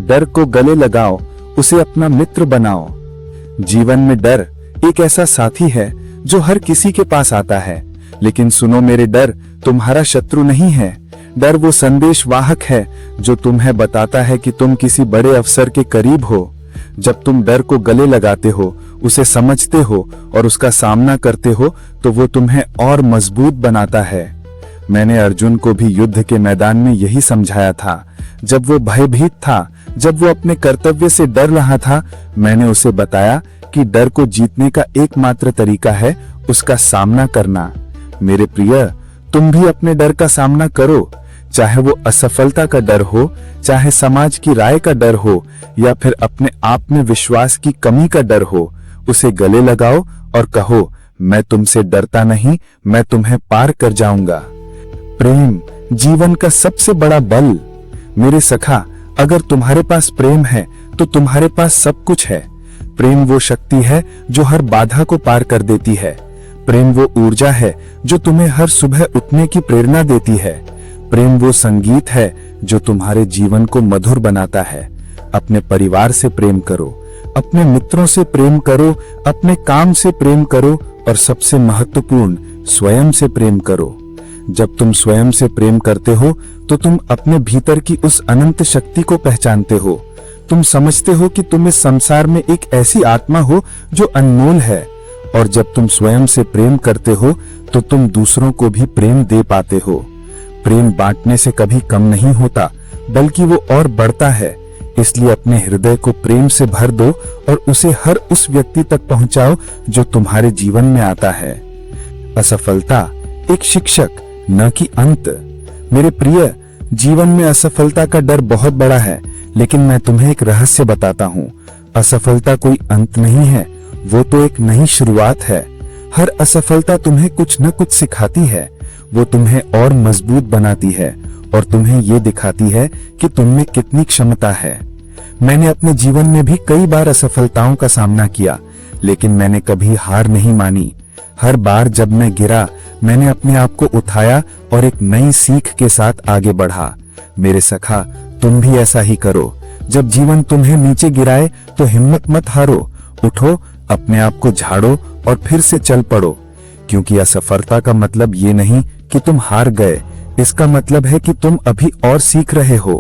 डर को गले लगाओ, उसे अपना मित्र बनाओ। जीवन में डर एक ऐसा साथी है जो हर किसी के पास आता है, लेकिन सुनो मेरे डर तुम्हारा शत्रु नहीं है। डर वो संदेश वाहक है जो तुम्हें बताता है कि तुम किसी बड़े अवसर के करीब हो। जब तुम डर को गले लगाते हो, उसे समझते हो और उसका सामना करते हो, तो वो तुम्हें और मजबूत बनाता है। मैंने अर्जुन को भी युद्ध के मैदान में यही समझाया था। जब वो भयभीत था, जब वो अपने कर्तव्य से डर रहा था, मैंने उसे बताया कि डर को जीतने का एकमात्र तरीका है उसका सामना करना। मेरे प्रिय, तुम भी अपने डर का सामना करो, चाहे वो असफलता का डर हो, चाहे समाज की राय का डर हो, या फिर अपने आप में विश्वास की कमी का डर हो। उसे गले लगाओ और कहो, मैं तुमसे डरता नहीं, मैं तुम्हें पार कर जाऊंगा। प्रेम जीवन का सबसे बड़ा बल। मेरे सखा, अगर तुम्हारे पास प्रेम है तो तुम्हारे पास सब कुछ है। प्रेम वो शक्ति है जो हर बाधा को पार कर देती है। प्रेम वो ऊर्जा है जो तुम्हें हर सुबह उठने की प्रेरणा देती है। प्रेम वो संगीत है जो तुम्हारे जीवन को मधुर बनाता है। अपने परिवार से प्रेम करो, अपने मित्रों से प्रेम करो, अपने काम से प्रेम करो और सबसे महत्वपूर्ण स्वयं से प्रेम करो। जब तुम स्वयं से प्रेम करते हो तो तुम अपने भीतर की उस अनंत शक्ति को पहचानते हो। तुम समझते हो कि तुम इस संसार में एक ऐसी आत्मा हो जो अनमोल है, और जब तुम स्वयं से प्रेम करते हो तो तुम दूसरों को भी प्रेम दे पाते हो। प्रेम बांटने से कभी कम नहीं होता, बल्कि वो और बढ़ता है। इसलिए अपने हृदय को प्रेम से भर दो और उसे हर उस व्यक्ति तक पहुंचाओ जो तुम्हारे जीवन में आता है। असफलता एक शिक्षक, न कि अंत। मेरे प्रिय, जीवन में असफलता का डर बहुत बड़ा है, लेकिन मैं तुम्हें एक रहस्य बताता हूँ। असफलता कोई अंत नहीं है, वो तो एक नई शुरुआत है। हर असफलता तुम्हें कुछ न कुछ सिखाती है। वो तुम्हें और मजबूत बनाती है और तुम्हें ये दिखाती है कि तुममें कितनी क्षमता है। मैंने अपने जीवन में भी कई बार असफलताओं का सामना किया, लेकिन मैंने कभी हार नहीं मानी। हर बार जब मैं गिरा, मैंने अपने आप को उठाया और एक नई सीख के साथ आगे बढ़ा। मेरे सखा, तुम भी ऐसा ही करो। जब जीवन तुम्हें नीचे गिराए तो हिम्मत मत हारो, उठो, अपने आप को झाड़ो और फिर से चल पड़ो। क्योंकि असफलता का मतलब ये नहीं कि तुम हार गए, इसका मतलब है कि तुम अभी और सीख रहे हो।